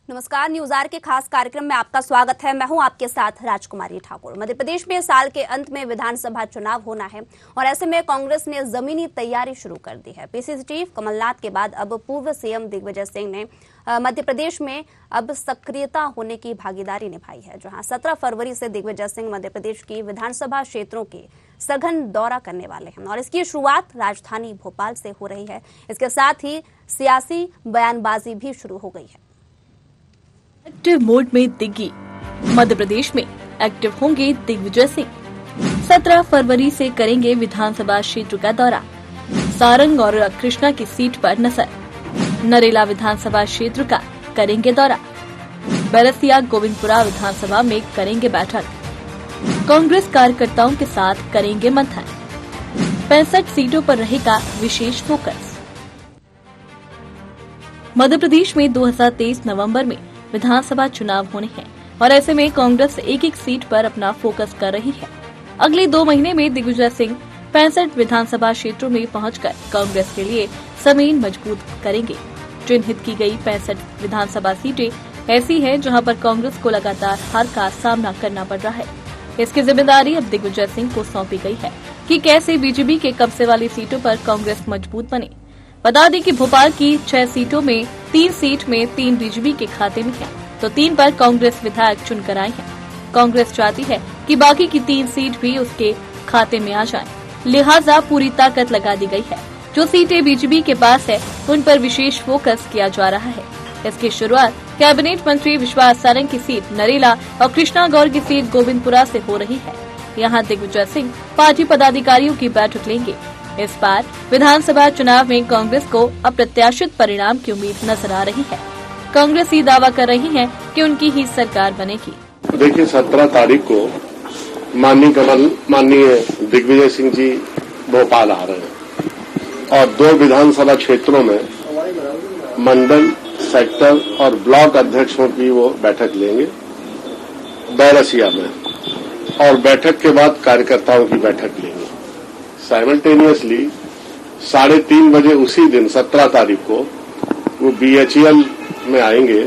नमस्कार, news are के खास कार्यक्रम में आपका स्वागत है। मैं हूं आपके साथ राजकुमारी ठाकुर। मध्य प्रदेश में साल के अंत में विधानसभा चुनाव होना है और ऐसे में कांग्रेस ने जमीनी तैयारी शुरू कर दी है। पीसीसी चीफ कमलनाथ के बाद अब पूर्व सीएम दिग्विजय सिंह ने मध्य प्रदेश में अब सक्रियता होने की भागीदारी निभाई है, जहां 17 फरवरी से दिग्विजय सिंह मध्य प्रदेश की विधानसभा क्षेत्रों के सघन दौरा करने वाले हैं और इसकी शुरुआत राजधानी भोपाल से हो रही है। इसके साथ ही सियासी बयानबाजी भी शुरू हो गई है। एक्टिव मोड में दिग्गी मध्य प्रदेश में एक्टिव होंगे दिग्विजय सिंह। 17 फरवरी से करेंगे विधानसभा क्षेत्र का दौरा। सारंग और कृष्णा की सीट पर नजर। नरेला विधानसभा क्षेत्र का करेंगे दौरा। बैरसिया गोविंदपुरा विधानसभा में करेंगे बैठक। कांग्रेस कार्यकर्ताओं के साथ करेंगे मंथन। 65 सीटों पर रहेगा विशेष फोकस। मध्य प्रदेश में 2023 नवंबर में विधानसभा चुनाव होने हैं और ऐसे में कांग्रेस एक एक सीट पर अपना फोकस कर रही है। अगले 2 महीने में दिग्विजय सिंह 65 विधानसभा क्षेत्रों में पहुंचकर कांग्रेस के लिए जमीन मजबूत करेंगे। चिन्हित की गई 65 विधानसभा सीटें ऐसी हैं जहां पर कांग्रेस को लगातार हार का सामना करना पड़ रहा है। इसकी जिम्मेदारी अब दिग्विजय सिंह को सौंपी गई है कि कैसे बीजेपी के कब्जे वाली सीटों पर कांग्रेस मजबूत बने। बता दें कि भोपाल की 6 सीटों में 3 सीट में 3 बीजेपी के खाते में है, तो 3 पर कांग्रेस विधायक चुनकर आए हैं। कांग्रेस चाहती है कि बाकी की 3 सीट भी उसके खाते में आ जाएं, लिहाजा पूरी ताकत लगा दी गई है। जो सीटें बीजेपी के पास है उन पर विशेष फोकस किया जा रहा है। इसकी शुरुआत कैबिनेट मंत्री विश्वास सारंग की सीट नरेला और कृष्णा गौर की सीट गोविंदपुरा से हो रही है। यहाँ दिग्विजय सिंह पार्टी पदाधिकारियों की बैठक लेंगे। इस बार विधानसभा चुनाव में कांग्रेस को अप्रत्याशित परिणाम की उम्मीद नजर आ रही है। कांग्रेस ये दावा कर रही है कि उनकी ही सरकार बनेगी। देखिए, 17 तारीख को माननीय दिग्विजय सिंह जी भोपाल आ रहे हैं और 2 विधानसभा क्षेत्रों में मंडल, सेक्टर और ब्लॉक अध्यक्षों की वो बैठक लेंगे बैरसिया में, और बैठक के बाद कार्यकर्ताओं की बैठक लेंगे। साइमल्टेनियसली 3:30 बजे उसी दिन 17 तारीख को वो BHEL में आएंगे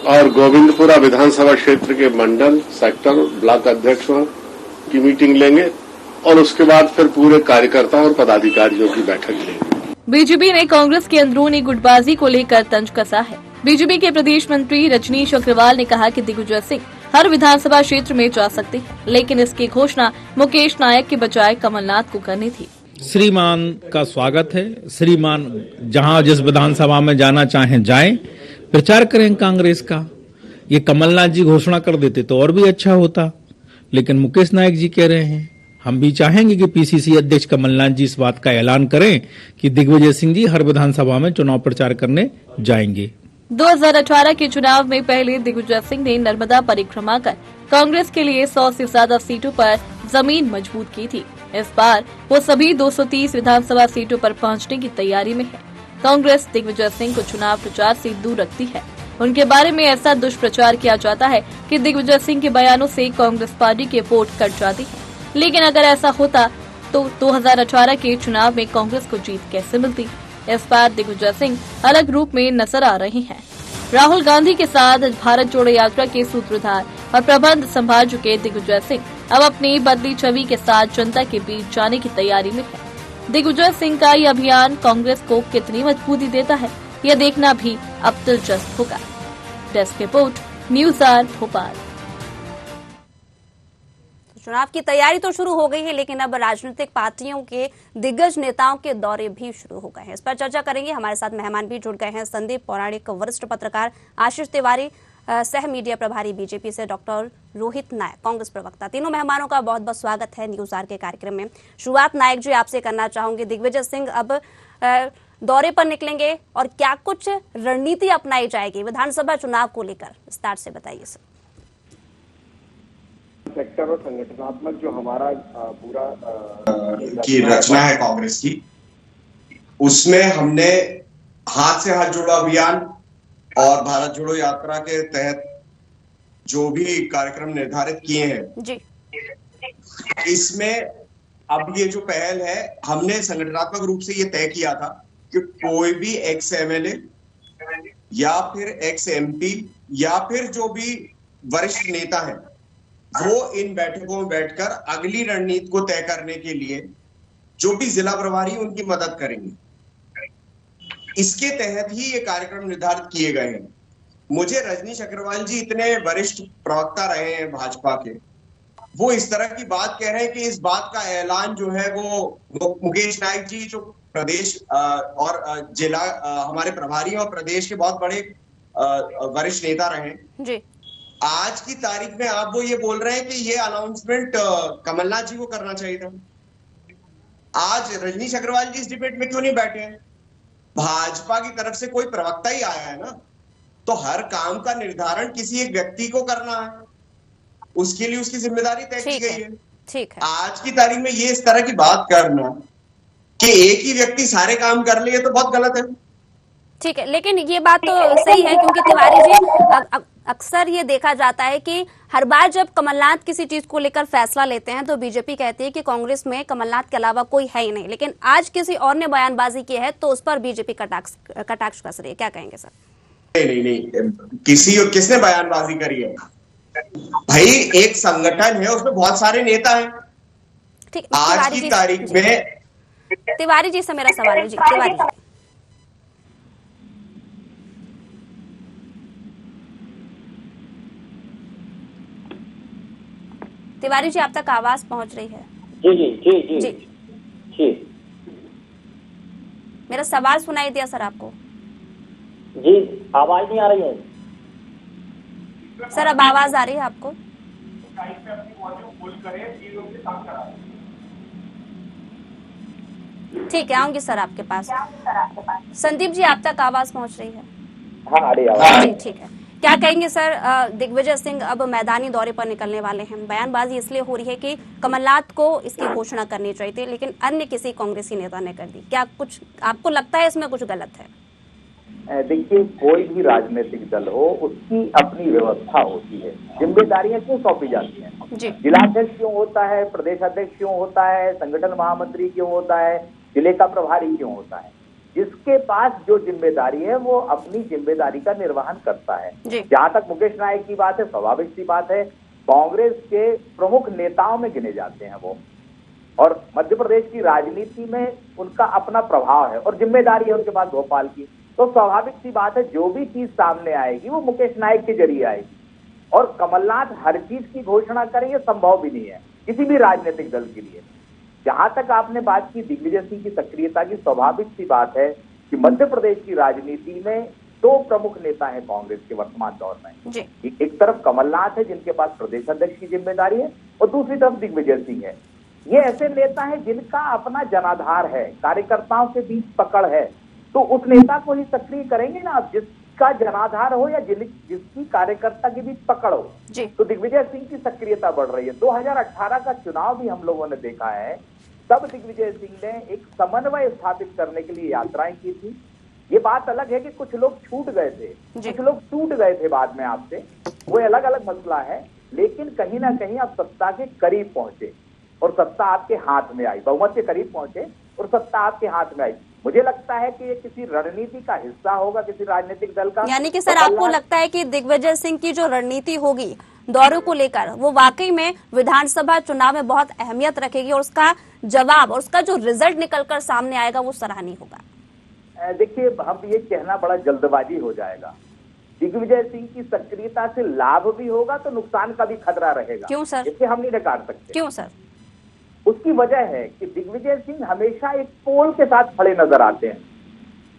और गोविंदपुरा विधानसभा क्षेत्र के मंडल, सेक्टर, ब्लॉक अध्यक्षों की मीटिंग लेंगे और उसके बाद फिर पूरे कार्यकर्ताओं और पदाधिकारियों की बैठक लेंगे। बीजेपी ने कांग्रेस की अंदरूनी गुटबाजी को लेकर तंज कसा है। बीजेपी के प्रदेश मंत्री रजनीश अग्रवाल ने कहा कि दिग्विजय सिंह हर विधानसभा क्षेत्र में जा सकते हैं, लेकिन इसकी घोषणा मुकेश नायक के बजाय कमलनाथ को करनी थी। श्रीमान का स्वागत है। श्रीमान जहां जिस विधानसभा में जाना चाहें जाएं, प्रचार करें कांग्रेस का। ये कमलनाथ जी घोषणा कर देते तो और भी अच्छा होता, लेकिन मुकेश नायक जी कह रहे हैं। हम भी चाहेंगे कि पीसीसी अध्यक्ष कमलनाथ जी इस बात का ऐलान करें कि दिग्विजय सिंह जी हर विधानसभा में चुनाव प्रचार करने जाएंगे। 2018 के चुनाव में पहले दिग्विजय सिंह ने नर्मदा परिक्रमा कर कांग्रेस के लिए 100 से ज्यादा सीटों पर जमीन मजबूत की थी। इस बार वो सभी 230 विधानसभा सीटों पर पहुंचने की तैयारी में है। कांग्रेस दिग्विजय सिंह को चुनाव प्रचार से दूर रखती है। उनके बारे में ऐसा दुष्प्रचार किया जाता है कि दिग्विजय सिंह के बयानों से कांग्रेस पार्टी के वोट कट जाती है। लेकिन अगर ऐसा होता तो 2018 के चुनाव में कांग्रेस को जीत कैसे मिलती। इस बार दिग्विजय सिंह अलग रूप में नजर आ रहे हैं। राहुल गांधी के साथ भारत जोड़ो यात्रा के सूत्रधार और प्रबंध संभाल चुके दिग्विजय सिंह अब अपनी बदली छवि के साथ जनता के बीच जाने की तैयारी में है। दिग्विजय सिंह का ये अभियान कांग्रेस को कितनी मजबूती देता है, यह देखना भी अब दिलचस्प होगा। Desk report, news R Bhopal. चुनाव की तैयारी तो शुरू हो गई है, लेकिन अब राजनीतिक पार्टियों के दिग्गज नेताओं के दौरे भी शुरू हो गए हैं। इस पर चर्चा करेंगे। हमारे साथ मेहमान भी जुड़ गए हैं। संदीप पौराणिक, वरिष्ठ पत्रकार आशीष तिवारी, सह मीडिया प्रभारी बीजेपी से डॉक्टर रोहित नायक, कांग्रेस प्रवक्ता। तीनों मेहमानों का बहुत बहुत स्वागत है न्यूज आर के कार्यक्रम में। शुरुआत नायक जी आपसे करना चाहूंगी। दिग्विजय सिंह अब दौरे पर निकलेंगे और क्या कुछ रणनीति अपनाई जाएगी विधानसभा चुनाव को लेकर, विस्तार से बताइए सर। सेक्टर और संगठनात्मक जो हमारा पूरा की रचना है कांग्रेस की, उसमें हमने हाथ से हाथ जोड़ो अभियान और भारत जोड़ो यात्रा के तहत जो भी कार्यक्रम निर्धारित किए हैं जी, इसमें अब ये जो पहल है, हमने संगठनात्मक रूप से ये तय किया था कि कोई भी एक्स एमएलए या फिर एक्स एमपी या फिर जो भी वरिष्ठ नेता हैं, वो इन बैठकों में बैठकर अगली रणनीति को तय करने के लिए जो भी जिला प्रभारी उनकी मदद करेंगे। इसके तहत ही ये कार्यक्रम निर्धारित किए गए हैं। मुझे रजनीश अग्रवाल जी इतने वरिष्ठ प्रवक्ता रहे हैं भाजपा के, वो इस तरह की बात कह रहे हैं कि इस बात का ऐलान जो है वो मुकेश नायक जी जो प्रदेश और जिला हमारे प्रभारी और प्रदेश के बहुत बड़े वरिष्ठ नेता रहे जी। आज की तारीख में आप वो ये बोल रहे हैं कि ये अनाउंसमेंट कमलनाथ जी को करना चाहिए था। आज रजनीश अग्रवाल जी इस डिबेट में क्यों नहीं बैठे हैं? भाजपा की तरफ से कोई प्रवक्ता ही आया है ना, तो हर काम का निर्धारण किसी एक व्यक्ति को करना है, उसके लिए उसकी जिम्मेदारी तय की गई है। ठीक है। आज की तारीख में ये इस तरह की बात करना कि एक ही व्यक्ति सारे काम कर ले, तो बहुत गलत है। ठीक है, लेकिन ये बात तो सही है क्योंकि तिवारी जी अक्सर ये देखा जाता है कि हर बार जब कमलनाथ किसी चीज को लेकर फैसला लेते हैं तो बीजेपी कहती है कि कांग्रेस में कमलनाथ के अलावा कोई है ही नहीं, लेकिन आज किसी और ने बयानबाजी की है तो उस पर बीजेपी कटाक्ष कस रही है। क्या कहेंगे सर? नहीं, किसने बयानबाजी करी है? भाई एक संगठन है, उसमें बहुत सारे नेता हैं। ठीक, आज की तारीख में तिवारी जी से मेरा सवाल है जी। तिवारी जी, तिवारी जी आप तक आवाज पहुंच रही है? जी जी जी जी जी, जी। मेरा सवाल सुनाई दिया सर आपको? जी, आवाज नहीं आ रही है सर, अब आवाज आ रही है आपको? ठीक है, आऊंगी सर आपके पास। संदीप जी आप तक आवाज पहुंच रही है? हाँ, आ रही आवाज। जी ठीक है। क्या कहेंगे सर, दिग्विजय सिंह अब मैदानी दौरे पर निकलने वाले हैं। बयानबाजी इसलिए हो रही है कि कमलनाथ को इसकी घोषणा करनी चाहिए थी, लेकिन अन्य किसी कांग्रेसी नेता ने कर दी। क्या कुछ आपको लगता है इसमें कुछ गलत है? देखिए, कोई भी राजनीतिक दल हो उसकी अपनी व्यवस्था होती है। जिम्मेदारियां क्यों सौंपी जाती हैं? जिलाध्यक्ष क्यों होता है, प्रदेश अध्यक्ष क्यों होता है, संगठन महामंत्री क्यों होता है, जिले का प्रभारी क्यों होता है? जिसके पास जो जिम्मेदारी है वो अपनी जिम्मेदारी का निर्वहन करता है। जहां तक मुकेश नायक की बात है, स्वाभाविक सी बात है, कांग्रेस के प्रमुख नेताओं में गिने जाते हैं वो, और मध्य प्रदेश की राजनीति में उनका अपना प्रभाव है और जिम्मेदारी है उनके पास भोपाल की। तो स्वाभाविक सी बात है, जो भी चीज सामने आएगी वो मुकेश नायक के जरिए आएगी, और कमलनाथ हर चीज की घोषणा करें ये संभव भी नहीं है किसी भी राजनीतिक दल के लिए। जहां तक आपने बात की दिग्विजय सिंह की सक्रियता की, स्वाभाविक सी बात है कि मध्य प्रदेश की राजनीति में दो प्रमुख नेता हैं कांग्रेस के वर्तमान दौर में। एक तरफ कमलनाथ है जिनके पास प्रदेश अध्यक्ष की जिम्मेदारी है, और दूसरी तरफ दिग्विजय सिंह है। ये ऐसे नेता हैं जिनका अपना जनाधार है, कार्यकर्ताओं के बीच पकड़ है, तो उस नेता को ही सक्रिय करेंगे ना आप, जिसका जनाधार हो या जिसकी कार्यकर्ता के बीच पकड़ हो। तो दिग्विजय सिंह की सक्रियता बढ़ रही है। 2018 का चुनाव भी हम लोगों ने देखा है, तब दिग्विजय सिंह ने एक समन्वय स्थापित करने के लिए यात्राएं की थी। ये बात अलग है कि कुछ लोग छूट गए थे, कुछ लोग टूट गए थे बाद में आपसे, वो अलग अलग मसला है, लेकिन कहीं ना कहीं आप सत्ता के करीब पहुंचे और सत्ता आपके हाथ में आई, बहुमत के करीब पहुंचे और सत्ता आपके हाथ में आई। मुझे लगता है कि ये किसी रणनीति का हिस्सा होगा, किसी राजनीतिक दल का। यानी कि सर आपको लगता है कि दिग्विजय सिंह की जो रणनीति होगी दौरों को लेकर, वो वाकई में विधानसभा चुनाव में बहुत अहमियत रखेगी और उसका जवाब और उसका जो रिजल्ट निकलकर सामने आएगा वो सराहनीय होगा? देखिए, हम ये कहना बड़ा जल्दबाजी हो जाएगा। दिग्विजय सिंह की सक्रियता से लाभ भी होगा तो नुकसान का भी खतरा रहेगा। क्यों सर? इसे हम नहीं नकार सकते। क्यों सर? उसकी वजह है कि दिग्विजय सिंह हमेशा एक पोल के साथ खड़े नजर आते हैं।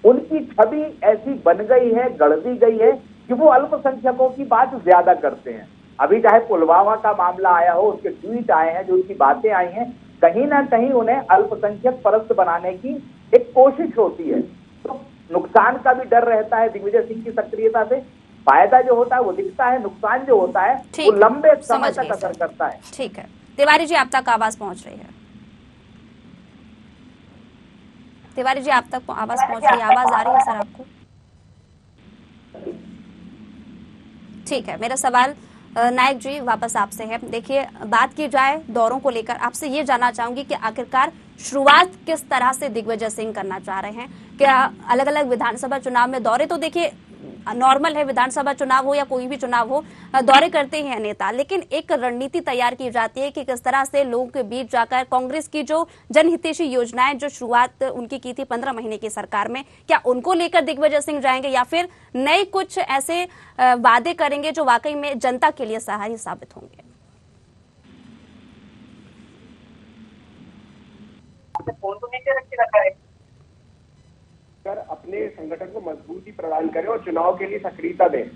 उनकी छवि ऐसी बन गई है, गढ़ दी गई है कि वो अल्पसंख्यकों की बात ज्यादा करते हैं। अभी चाहे पुलवामा का मामला आया हो, उसके ट्वीट आए हैं, जो उनकी बातें आई हैं, कहीं ना कहीं उन्हें अल्पसंख्यक परस्त बनाने की एक कोशिश होती है। तो नुकसान का भी डर रहता है दिग्विजय सिंह की सक्रियता से। फायदा जो होता है वो दिखता है, नुकसान जो होता है वो लंबे समय तक असर करता है। ठीक है, तिवारी जी आप तक आवाज पहुंच रही है? तिवारी जी आप तक आवाज पहुंच रही है? आवाज आ रही है सर आपको? ठीक है, मेरा सवाल नायक जी वापस आपसे है। देखिए, बात की जाए दौरों को लेकर, आपसे ये जानना चाहूंगी कि आखिरकार शुरुआत किस तरह से दिग्विजय सिंह करना चाह रहे हैं? क्या अलग अलग विधानसभा चुनाव में दौरे, तो देखिए नॉर्मल है, विधानसभा चुनाव हो या कोई भी चुनाव हो, दौरे करते हैं नेता, लेकिन एक रणनीति तैयार की जाती है कि किस तरह से लोगों के बीच जाकर कांग्रेस की जो जनहितैषी योजनाएं जो शुरुआत उनकी की थी 15 महीने की सरकार में, क्या उनको लेकर दिग्विजय सिंह जाएंगे या फिर नए कुछ ऐसे वादे करेंगे जो वाकई में जनता के लिए सहायक साबित होंगे? फोन तो नीचे रख के रखा है। अपने संगठन को मजबूती प्रदान करें और चुनाव के लिए सक्रियता दें।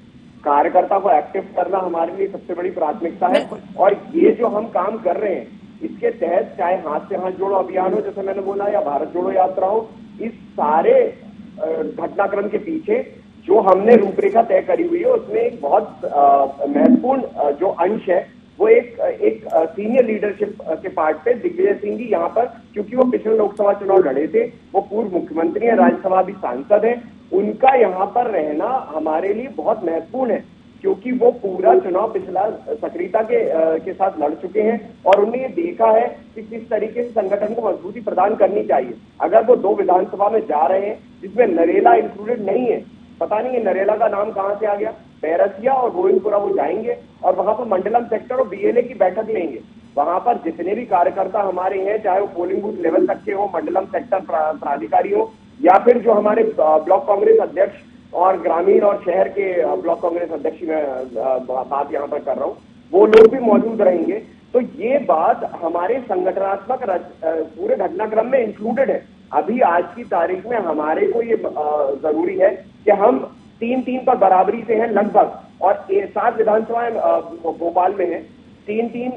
कार्यकर्ता को एक्टिव करना हमारे लिए सबसे बड़ी प्राथमिकता है। और ये जो हम काम कर रहे हैं, इसके तहत चाहे हाथ से हाथ जोड़ो अभियान हो, जैसे मैंने बोला, या भारत जोड़ो यात्रा हो, इस सारे घटनाक्रम के पीछे जो हमने रूपरेखा तय करी हुई है, उसमें एक बहुत महत्वपूर्ण जो अंश है वो एक सीनियर लीडरशिप के पार्ट पे दिग्विजय सिंह जी यहाँ पर, क्योंकि वो पिछले लोकसभा चुनाव लड़े थे, वो पूर्व मुख्यमंत्री हैं, राज्यसभा भी सांसद हैं, उनका यहाँ पर रहना हमारे लिए बहुत महत्वपूर्ण है, क्योंकि वो पूरा चुनाव पिछला सक्रियता के साथ लड़ चुके हैं और उन्होंने ये देखा है कि किस तरीके से संगठन को मजबूती प्रदान करनी चाहिए। अगर वो 2 विधानसभा में जा रहे हैं जिसमें नरेला इंक्लूडेड नहीं है, पता नहीं है नरेला का नाम कहां से आ गया, बैरसिया और गोविंदपुरा वो जाएंगे और वहां पर मंडलम सेक्टर और बीएलए की बैठक लेंगे। वहां पर जितने भी कार्यकर्ता हमारे हैं, चाहे वो पोलिंग बूथ लेवल तक के हो, मंडलम सेक्टर प्राधिकारी हो, या फिर जो हमारे ब्लॉक कांग्रेस अध्यक्ष और ग्रामीण और शहर के ब्लॉक कांग्रेस अध्यक्ष की मैं बात यहाँ पर कर रहा हूँ, वो लोग भी मौजूद रहेंगे। तो ये बात हमारे संगठनात्मक पूरे घटनाक्रम में इंक्लूडेड है। अभी आज की तारीख में हमारे को ये जरूरी है कि हम 3-3 पर बराबरी से हैं लगभग, और 7 विधानसभाएं भोपाल में हैं, 3-3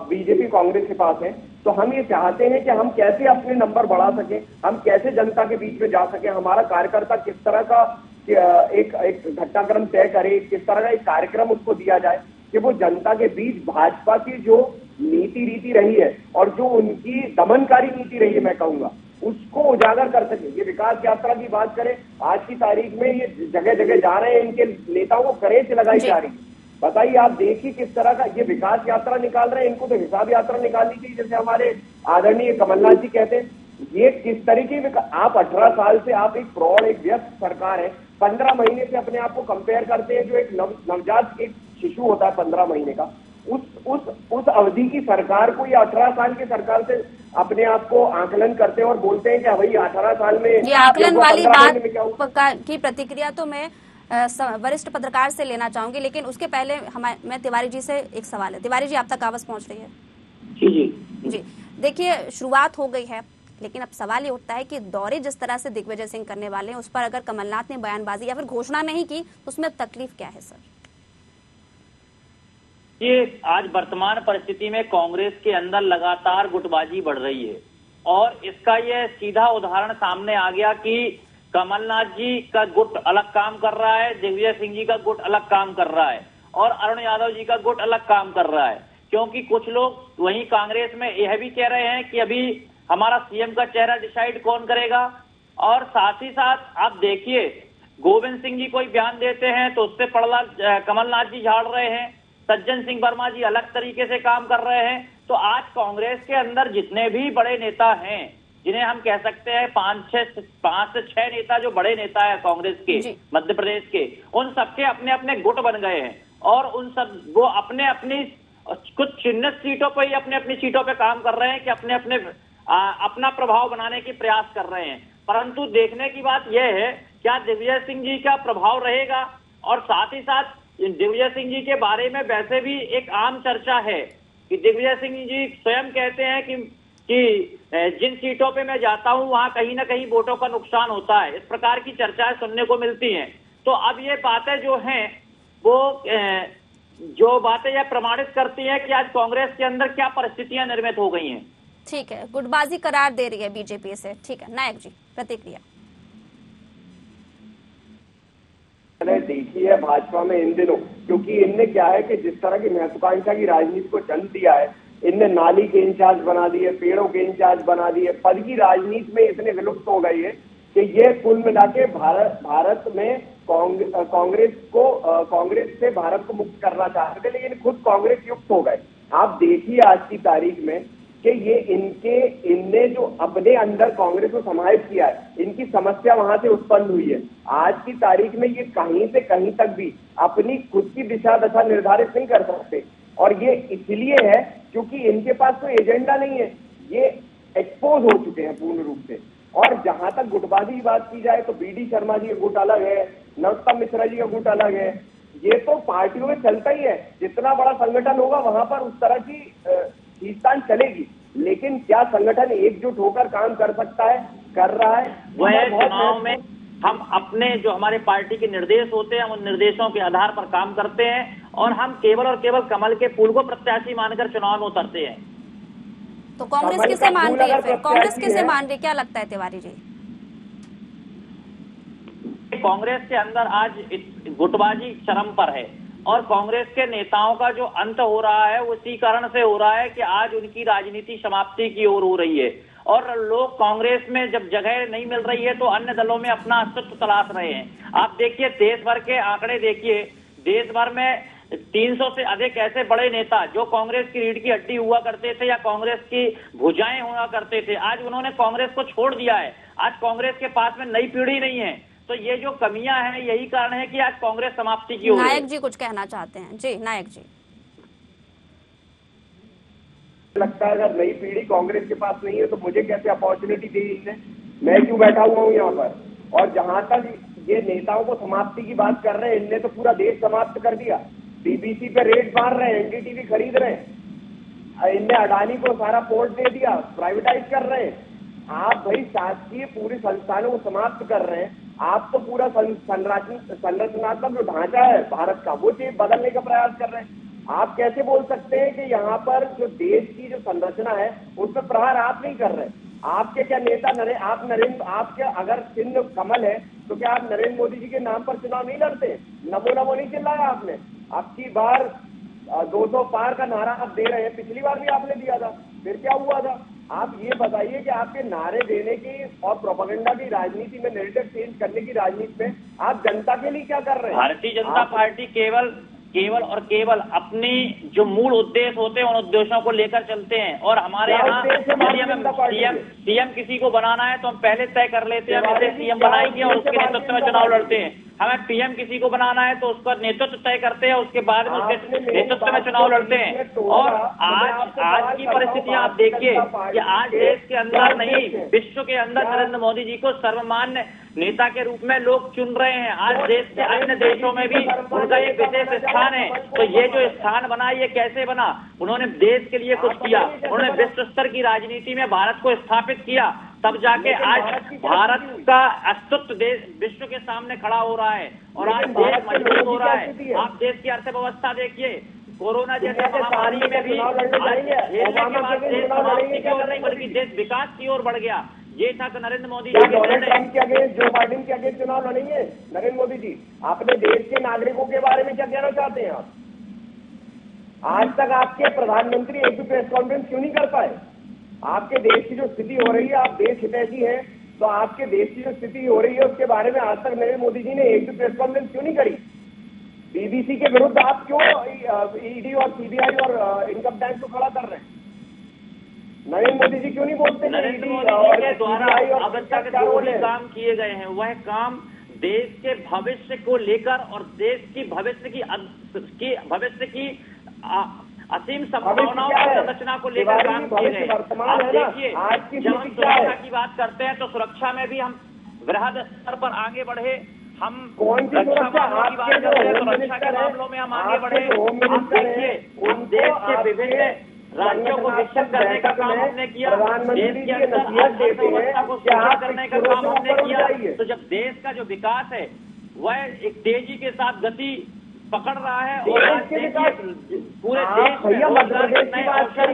बीजेपी कांग्रेस के पास है। तो हम ये चाहते हैं कि हम कैसे अपने नंबर बढ़ा सकें, हम कैसे जनता के बीच में जा सकें, हमारा कार्यकर्ता किस तरह का एक घटनाक्रम तय करे, किस तरह का एक कार्यक्रम उसको दिया जाए कि वो जनता के बीच भाजपा की जो नीति रीति रही है और जो उनकी दमनकारी नीति रही है, मैं कहूंगा, उसको उजागर कर सके। ये विकास यात्रा की बात करें, आज की तारीख में ये जगह जगह जा रहे हैं, इनके नेताओं को करेज लगाई जा रही है। बताइए, आप देखिए किस तरह का ये विकास यात्रा निकाल रहे हैं, इनको तो हिसाब यात्रा निकालनी चाहिए, जैसे हमारे आदरणीय कमलनाथ जी कहते हैं। ये किस तरीके में, आप 18 साल से आप एक प्रौढ़, एक व्यस्त सरकार है, 15 महीने से अपने आप को कंपेयर करते हैं, जो एक नवजात एक शिशु होता है 15 महीने का, उस अवधि की सरकार को, ये 18 साल की सरकार से अपने आप को आकलन करते हैं और बोलते हैं कि भाई 18 साल में ये आकलन वाली बात की प्रतिक्रिया तो मैं वरिष्ठ पत्रकार से लेना चाहूंगी, लेकिन उसके पहले मैं तिवारी जी से एक सवाल है। तिवारी जी, आप तक आवाज पहुंच रही है? जी। देखिए, शुरुआत हो गई है, लेकिन अब सवाल ये उठता है कि दौरे जिस तरह से दिग्विजय सिंह करने वाले हैं, उस पर अगर कमलनाथ ने बयानबाजी या फिर घोषणा नहीं की तो उसमें तकलीफ क्या है सर? ये आज वर्तमान परिस्थिति में कांग्रेस के अंदर लगातार गुटबाजी बढ़ रही है और इसका ये सीधा उदाहरण सामने आ गया कि कमलनाथ जी का गुट अलग काम कर रहा है, दिग्विजय सिंह जी का गुट अलग काम कर रहा है और अरुण यादव जी का गुट अलग काम कर रहा है। क्योंकि कुछ लोग वहीं कांग्रेस में यह भी कह रहे हैं कि अभी हमारा सीएम का चेहरा डिसाइड कौन करेगा, और साथ ही साथ आप देखिए गोविंद सिंह जी कोई बयान देते हैं तो उससे पड़ला कमलनाथ जी झाड़ रहे हैं, सज्जन सिंह वर्मा जी अलग तरीके से काम कर रहे हैं। तो आज कांग्रेस के अंदर जितने भी बड़े नेता हैं, जिन्हें हम कह सकते हैं 5 से 6 नेता जो बड़े नेता है कांग्रेस के मध्य प्रदेश के, उन सबके अपने अपने गुट बन गए हैं और उन सब वो अपने अपनी कुछ चिन्हित सीटों पर ही अपने अपनी सीटों पे काम कर रहे हैं कि अपना प्रभाव बनाने की प्रयास कर रहे हैं। परंतु देखने की बात यह है, क्या दिग्विजय सिंह जी का प्रभाव रहेगा? और साथ ही साथ दिग्विजय सिंह जी के बारे में वैसे भी एक आम चर्चा है कि दिग्विजय सिंह जी स्वयं कहते हैं कि जिन सीटों पे मैं जाता हूं वहां कहीं ना कहीं वोटों का नुकसान होता है, इस प्रकार की चर्चाएं सुनने को मिलती हैं। तो अब ये बातें जो हैं वो जो बातें यह प्रमाणित करती हैं कि आज कांग्रेस के अंदर क्या परिस्थितियां निर्मित हो गई हैं। ठीक है, गुटबाजी करार दे रही है बीजेपी से। ठीक है, नायक जी प्रतिक्रिया। मैंने देखी है भाजपा में इन दिनों, क्योंकि इनने क्या है कि जिस तरह की महत्वाकांक्षा की राजनीति को जन्म दिया है, इनने नाली के इंचार्ज बना दिए, पेड़ों के इंचार्ज बना दिए, पद की राजनीति में इतने विलुप्त हो गई है कि ये कुल मिला के भारत में कांग्रेस से भारत को मुक्त करना चाहते थे, लेकिन खुद कांग्रेस युक्त हो गए। आप देखिए आज की तारीख में कि ये इनने जो अपने अंदर कांग्रेस को समाहित किया है, इनकी समस्या वहां से उत्पन्न हुई है। आज की तारीख में ये कहीं से कहीं तक भी अपनी खुद की दिशा दशा निर्धारित नहीं कर सकते, और ये इसलिए है क्योंकि इनके पास कोई एजेंडा नहीं है। ये एक्सपोज हो चुके हैं पूर्ण रूप से। और जहां तक गुटबाजी की बात की जाए तो बीडी शर्मा जी का गुट अलग है, नरोत्तम मिश्रा जी का गुट अलग है। ये तो पार्टियों में चलता ही है, जितना बड़ा संगठन होगा वहां पर उस तरह की खींचतान चलेगी। लेकिन क्या संगठन एकजुट होकर काम कर सकता है, कर रहा है? वह चुनाव में हम अपने जो हमारे पार्टी के निर्देश होते हैं उन निर्देशों के आधार पर काम करते हैं, और हम केवल और केवल कमल के फूल को प्रत्याशी मानकर चुनाव में उतरते हैं। तो कांग्रेस किसे मान रही है फिर? कांग्रेस किसे मान रही है, क्या लगता है तिवारी जी? कांग्रेस के अंदर आज गुटबाजी चरम पर है, और कांग्रेस के नेताओं का जो अंत हो रहा है वो इसी कारण से हो रहा है कि आज उनकी राजनीति समाप्ति की ओर हो रही है, और लोग कांग्रेस में जब जगह नहीं मिल रही है तो अन्य दलों में अपना अस्तित्व तलाश रहे हैं। आप देखिए, देश भर के आंकड़े देखिए, देश भर में 300 से अधिक ऐसे बड़े नेता जो कांग्रेस की रीढ़ की हड्डी हुआ करते थे या कांग्रेस की भुजाएं हुआ करते थे, आज उन्होंने कांग्रेस को छोड़ दिया है। आज कांग्रेस के पास में नई पीढ़ी नहीं है। तो ये जो कमियां हैं यही कारण है कि आज कांग्रेस समाप्ति की ओर है। नायक जी कुछ कहना चाहते हैं? जी नायक जी। लगता है अगर नई पीढ़ी कांग्रेस के पास नहीं है तो मुझे कैसे अपॉर्चुनिटी दी इनने? मैं क्यों बैठा हुआ हूँ यहाँ पर? और जहां तक ये नेताओं को समाप्ति की बात कर रहे हैं, इनने तो पूरा देश समाप्त कर दिया। बीबीसी पे रेट मार रहे हैं, एनडीटीवी खरीद रहे हैं, इनने अडानी को सारा पोर्ट दे दिया, प्राइवेटाइज कर रहे हैं। आप भाई शासकीय पूरे संस्थानों को समाप्त कर रहे हैं। आप तो पूरा संरचनात्मक जो ढांचा है भारत का वो चीज बदलने का प्रयास कर रहे हैं। आप कैसे बोल सकते हैं कि यहाँ पर जो देश की जो संरचना है उस पर प्रहार आप नहीं कर रहे? आपके क्या नेता आपके अगर चिन्ह कमल है तो क्या आप नरेंद्र मोदी जी के नाम पर चुनाव नहीं लड़ते? नमो नहीं चिल्लाया आपने? अब की बार 200 पार का नारा आप दे रहे हैं, पिछली बार भी आपने दिया था, फिर क्या हुआ था? आप ये बताइए कि आपके नारे देने की और प्रोपेगेंडा की राजनीति में, नैरेटिव चेंज करने की राजनीति में आप जनता के लिए क्या कर रहे हैं? भारतीय जनता पार्टी केवल और केवल अपनी जो मूल उद्देश्य होते हैं उन उद्देश्यों को लेकर चलते हैं। और हमारे यहाँ सीएम किसी को बनाना है तो हम पहले तय कर लेते हैं, हम इसे सीएम बनाएंगे और उसके नेतृत्व में चुनाव लड़ते हैं। हमें पीएम किसी को बनाना है तो उसका नेतृत्व तय करते हैं, उसके बाद में उसके नेतृत्व में चुनाव लड़ते हैं। और आज की परिस्थितियां आप देखिए कि आज देश के अंदर नहीं, विश्व के अंदर नरेंद्र मोदी जी को सर्वमान्य नेता के रूप में लोग चुन रहे हैं। आज देश के अन्य देशों में भी उनका एक विशेष स्थान है। तो ये जो स्थान बना, ये कैसे बना? उन्होंने देश के लिए कुछ किया, उन्होंने विश्व स्तर की राजनीति में भारत को स्थापित किया, तब जाके आज भारत का अस्तित्व देश विश्व के सामने खड़ा हो रहा है और आज देश मजबूत हो रहा है। आप देश की अर्थव्यवस्था देखिए, कोरोना जैसे महामारी में भी झेलने के बाद देश समाप्ति की ओर नहीं बल्कि देश विकास की ओर बढ़ गया। ये था कि नरेंद्र मोदी जी जो बाइडेन के आगे चुनाव लड़ेंगे नरेंद्र मोदी जी? अपने देश के नागरिकों के बारे में क्या कहना चाहते हैं आप? आज तक आपके प्रधानमंत्री एक भी प्रेस कॉन्फ्रेंस क्यों नहीं कर पाए? आपके देश की जो स्थिति हो रही है, आप देश हितैषी हैं, तो आपके देश की जो स्थिति हो रही है उसके बारे में आज तक नरेंद्र मोदी जी ने एक भी प्रेस कॉन्फ्रेंस क्यों नहीं करी? बीबीसी के विरुद्ध आप क्यों ईडी और सीबीआई और इनकम टैक्स को खड़ा कर रहे हैं? नरेंद्र मोदी जी क्यों नहीं बोलते? नरेंद्र मोदी के द्वारा अब तक जो भी काम किए गए हैं वह काम देश के भविष्य को लेकर और देश की भविष्य की असीम संभावनाओं की संरचना को लेकर काम किए गए। आप देखिए, जब हम सुरक्षा की बात करते हैं तो सुरक्षा में भी हम वृहद स्तर पर आगे बढ़े। हम रक्षा मामलों की बात करते हैं तो रक्षा के मामलों में हम आगे बढ़े। आप देखिए, हम देश के विभिन्न राज्यों को विकसित करने का काम हमने किया, देश के अंदर अर्थव्यवस्था को सुधार करने का काम हमने किया। तो जब देश का जो विकास है वह एक तेजी के साथ गति पकड़ रहा है और आज देखिए पूरे देश में रोजगार के नए अवसर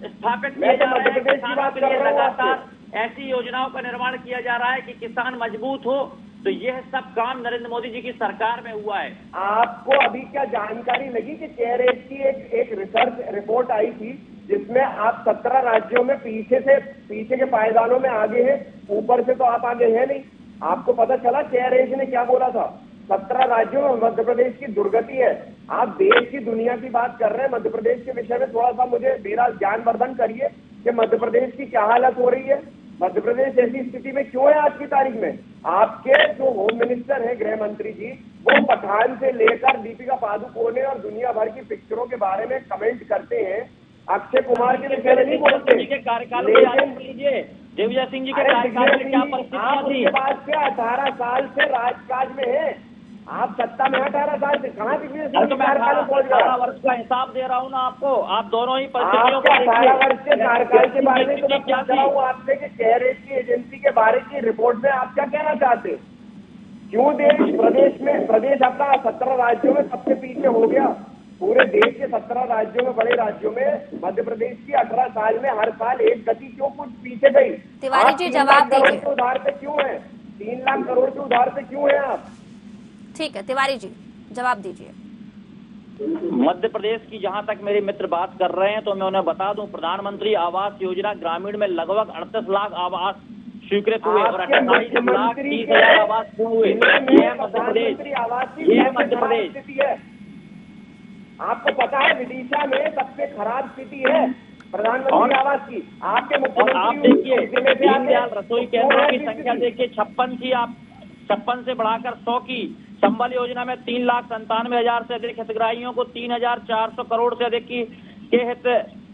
स्थापित किए जा रहे हैं। किसानों के लिए लगातार ऐसी योजनाओं का निर्माण किया जा रहा है कि किसान मजबूत हो। तो यह सब काम नरेंद्र मोदी जी की सरकार में हुआ है। आपको अभी क्या जानकारी लगी कि CARE की एक रिसर्च रिपोर्ट आई थी जिसमें आप 17 राज्यों में पीछे के पायदानों में आगे हैं, ऊपर से तो आप आगे हैं नहीं। आपको पता चला CARE ने क्या बोला था? 17 राज्यों में मध्य प्रदेश की दुर्गति है। आप देश की दुनिया की बात कर रहे हैं, मध्य प्रदेश के विषय में थोड़ा सा मुझे मेरा ज्ञानवर्धन करिए। कि मध्य प्रदेश की क्या हालत हो रही है। मध्य प्रदेश ऐसी स्थिति में क्यों है आज की तारीख में। आपके जो होम मिनिस्टर हैं, गृह मंत्री जी, वो पठान से लेकर दीपिका पादुकोण और दुनिया भर की पिक्चरों के बारे में कमेंट करते हैं। अक्षय कुमार के विषय में नहीं बोलते। कार्यकाल लीजिए, दिग्विजय सिंह जी के कार्यकाल में क्या परिस्थितियां थी। उसके बाद से 18 साल से राजकाज में है, आप सत्ता में 18 साल से कहाँ दिग्विजय सिंह जी कार्यकाल में पहुंच गए। 18 वर्ष का हिसाब दे रहा हूँ ना आपको, आप दोनों ही परिस्थितियों को 18 वर्ष के कार्यकाल के बारे में तो मैं पूछ रहा हूँ आपसे कि कैरेट की एजेंसी के बारे की रिपोर्ट में आप क्या कहना चाहते हैं। क्यों प्रदेश अपना 17 राज्यों में सबसे पीछे हो गया। पूरे देश के 17 राज्यों में, बड़े राज्यों में मध्य प्रदेश की 18 साल में हर साल एक गति क्यों कुछ पीछे गई। तिवारी जी जवाब दीजिए। उधार पे क्यों है, 3 लाख करोड़ के उधार पे क्यों है आप। ठीक है तिवारी जी जवाब दीजिए। मध्य प्रदेश की जहां तक मेरे मित्र बात कर रहे हैं तो मैं उन्हें बता दूं, प्रधानमंत्री आवास योजना ग्रामीण में लगभग 38 लाख आवास स्वीकृत हुए और 28 लाख 30,000 आवास पूर्ण हुए। यह मध्य प्रदेश है। आपको पता है विदिशा में सबसे खराब स्थिति है प्रधानमंत्री आवास की। आपके मुख्यमंत्री आप देखिए दीनदयाल रसोई केंद्रों की संख्या देखिए 56 की, आप 56 से बढ़ाकर 100 की। संबल योजना में 3,97,000 से अधिक हितग्राहियों को 3,400 करोड़ से अधिक के हित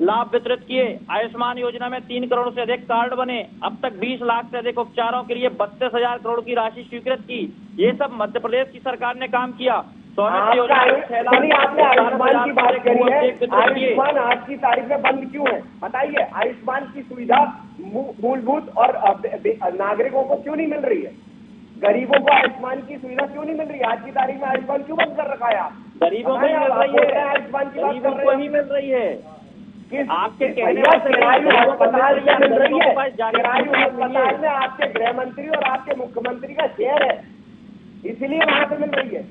लाभ वितरित किए। आयुष्मान योजना में 3 करोड़ से अधिक कार्ड बने। अब तक 20 लाख से अधिक उपचारों के लिए 32,000 करोड़ की राशि स्वीकृत की। ये सब मध्य प्रदेश की सरकार ने काम किया। आपने आयुष्मान की बात करी है, आयुष्मान आज की तारीख में बंद क्यों है बताइए। आयुष्मान की सुविधा मूलभूत और नागरिकों को क्यों नहीं मिल रही है। गरीबों को आयुष्मान की सुविधा क्यों नहीं मिल रही है। आज की तारीख में आयुष्मान क्यों बंद कर रखा है आप। गरीबों को मिल रही है, आयुष्मान की बात गरीबों को ही मिल रही है। आपके कहने अस्पताल में मिल रही है। अस्पताल में आपके गृह मंत्री और आपके मुख्यमंत्री का शेयर है, इसलिए वहां से मिल रही है।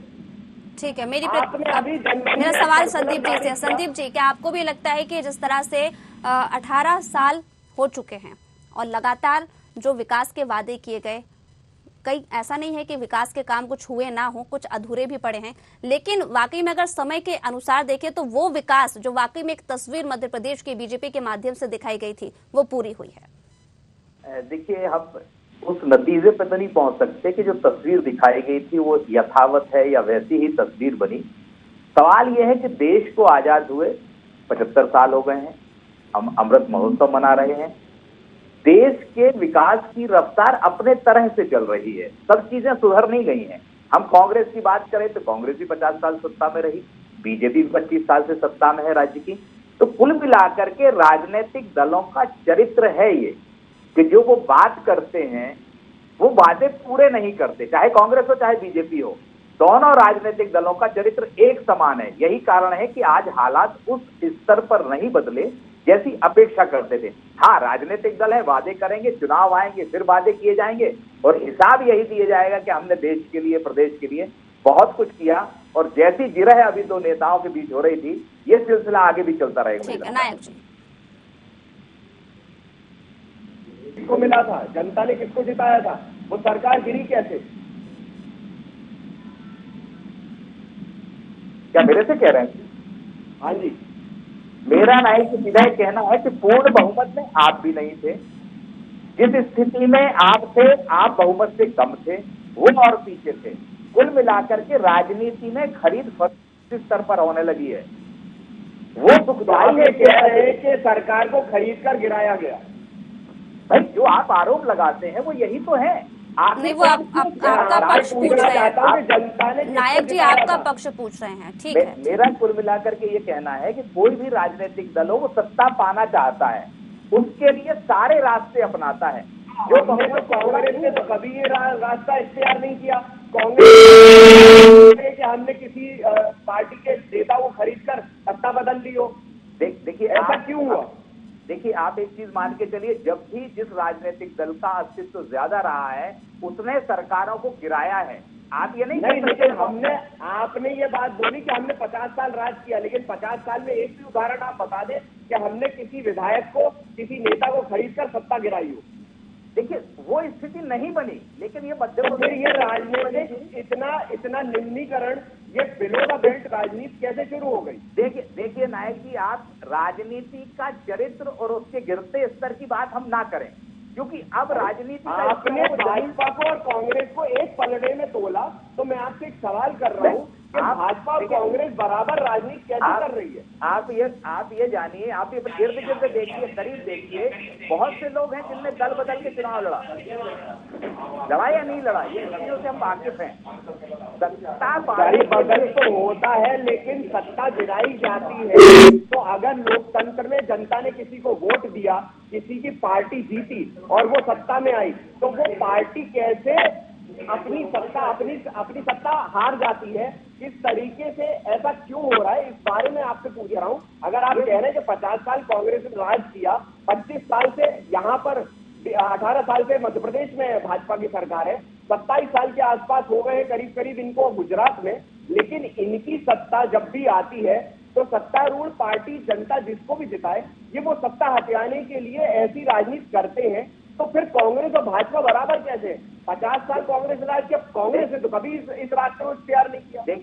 ठीक है, मेरा सवाल संदीप जी से। संदीप जी, क्या आपको भी लगता है कि जिस तरह से 18 साल हो चुके हैं और लगातार जो विकास के वादे किए गए, कई ऐसा नहीं है कि विकास के काम कुछ हुए ना हो, कुछ अधूरे भी पड़े हैं, लेकिन वाकई में अगर समय के अनुसार देखें तो वो विकास जो वाकई में एक तस्वीर मध्य प्रदेश की बीजेपी के माध्यम से दिखाई गई थी वो पूरी हुई है। देखिए, हम उस नतीजे पर तो नहीं पहुंच सकते कि जो तस्वीर दिखाई गई थी वो यथावत है या वैसी ही तस्वीर बनी। सवाल यह है कि देश को आजाद हुए 75 साल हो गए हैं, हम अमृत महोत्सव मना रहे हैं। देश के विकास की रफ्तार अपने तरह से चल रही है, सब चीजें सुधर नहीं गई हैं। हम कांग्रेस की बात करें तो कांग्रेस भी 50 साल सत्ता में रही, बीजेपी 25 साल से सत्ता में है राज्य की। तो कुल मिलाकर के राजनीतिक दलों का चरित्र है ये कि जो वो बात करते हैं वो वादे पूरे नहीं करते, चाहे कांग्रेस हो चाहे बीजेपी हो। दोनों राजनीतिक दलों का चरित्र एक समान है। यही कारण है कि आज हालात उस स्तर पर नहीं बदले जैसी अपेक्षा करते थे। हाँ, राजनीतिक दल है, वादे करेंगे, चुनाव आएंगे, फिर वादे किए जाएंगे और हिसाब यही दिया जाएगा कि हमने देश के लिए, प्रदेश के लिए बहुत कुछ किया। और जैसी जिरह अभी दो नेताओं के बीच हो रही थी, ये सिलसिला आगे भी चलता रहेगा। नायक जी, किसको मिला था, जनता ने किसको जिताया था, वो सरकार गिरी कैसे। क्या मेरे से कह रहे हैं? हाँ जी, मेरा नहीं कि सीधा कहना है कि पूर्ण बहुमत में आप भी नहीं थे। जिस स्थिति में आप थे, आप बहुमत से कम थे, वो और पीछे थे। कुल मिलाकर के राजनीति में खरीद फरोख्त स्तर पर होने लगी है। वो दुखदाई है कि सरकार को खरीद कर गिराया गया। भाई, जो आप आरोप लगाते हैं वो यही तो है। नहीं, वो आपका पक्ष पूछ रहे हैं नायक जी, आपका पक्ष पूछ रहे हैं। ठीक है, मेरा कुल मिलाकर के ये कहना है कि कोई भी राजनीतिक दल हो वो सत्ता पाना चाहता है, उसके लिए सारे रास्ते अपनाता है। जो कांग्रेस ने तो कभी ये रास्ता इख्तियार नहीं किया। कांग्रेस कि हमने किसी पार्टी के नेता को खरीद कर सत्ता बदल ली हो। देखिए ऐसा क्यों हुआ। देखिए, आप एक चीज मान के चलिए, जब भी जिस राजनीतिक दल का अस्तित्व ज्यादा रहा है उसने सरकारों को गिराया है। आप ये नहीं, लेकिन आपने ये बात बोली कि हमने 50 साल राज किया, लेकिन 50 साल में एक भी उदाहरण आप बता दें कि हमने किसी विधायक को, किसी नेता को खरीद कर सत्ता गिराई हो। देखिए, वो स्थिति नहीं बनी, लेकिन ये फिर ये राजनीतिक इतना निम्नीकरण ये बिलो द बेल्ट राजनीति कैसे शुरू हो गई? देखिए नायक जी, आप राजनीति का चरित्र और उसके गिरते स्तर की बात हम ना करें, क्योंकि अब राजनीति आपने भाजपा को और कांग्रेस को एक पलड़े में तोला, तो मैं आपसे एक सवाल कर रहा हूँ कि भाजपा और कांग्रेस बराबर राजनीति कैसे कर रही है? आप ये जानिए, आप ये गिर्द गिर्द देखिए, करीब देखिए, बहुत से लोग हैं जिनने दल बदल के चुनाव लड़ा या नहीं लड़ा, ये चीजों से हम वाकिफ हैं। सत्ता बदल तो होता है, लेकिन सत्ता गिराई जाती है। तो अगर लोकतंत्र में जनता ने किसी को वोट दिया, किसी की पार्टी जीती और वो सत्ता में आई, तो वो पार्टी कैसे अपनी सत्ता हार जाती है? किस तरीके से ऐसा क्यों हो रहा है, इस बारे में आपसे पूछ रहा हूँ। अगर आप कह रहे हैं कि 50 साल कांग्रेस ने राज किया, 25 साल से यहाँ पर, 18 साल से मध्य प्रदेश में भाजपा की सरकार है, 27 साल के आसपास हो गए करीब इनको गुजरात में, लेकिन इनकी सत्ता जब भी आती है तो सत्तारूढ़ पार्टी जनता जिसको भी जिताए, ये वो सत्ता हथियाने के लिए ऐसी राजनीति करते हैं। तो फिर कांग्रेस और भाजपा बराबर कैसे? 50 साल कांग्रेस राज किया, कांग्रेस ने तो कभी इस रास्ते को इख्तियार नहीं किया।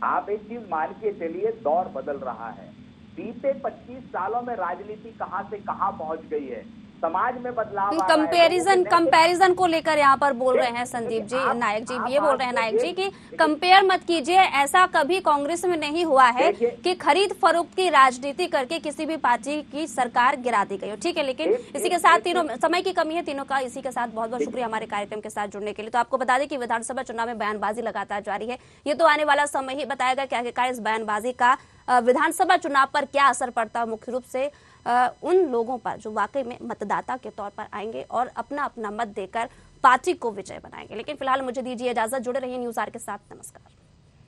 आप एक चीज मान के चलिए, दौर बदल रहा है। बीते 25 सालों में राजनीति कहां से कहां पहुंच गई है, समाज में बदलाव। कंपैरिजन को लेकर यहाँ पर बोल रहे हैं संदीप जी, नायक जी ये बोल रहे हैं नायक जी कि कंपेयर मत कीजिए। ऐसा कभी कांग्रेस में नहीं हुआ है कि खरीद फरोख्त की राजनीति करके किसी भी पार्टी की सरकार गिरा दी गई हो। ठीक है, लेकिन इसी के साथ तीनों, समय की कमी है तीनों का, इसी के साथ बहुत बहुत शुक्रिया हमारे कार्यक्रम के साथ जुड़ने के लिए। तो आपको बता दें कि विधानसभा चुनाव में बयानबाजी लगातार जारी है। ये तो आने वाला समय ही बताएगा कि आखिरकार इस बयानबाजी का विधानसभा चुनाव पर क्या असर पड़ता है, मुख्य रूप से उन लोगों पर जो वाकई में मतदाता के तौर पर आएंगे और अपना अपना मत देकर पार्टी को विजय बनाएंगे। लेकिन फिलहाल मुझे दीजिए इजाजत, जुड़े रहिए न्यूज़ आर के साथ। नमस्कार।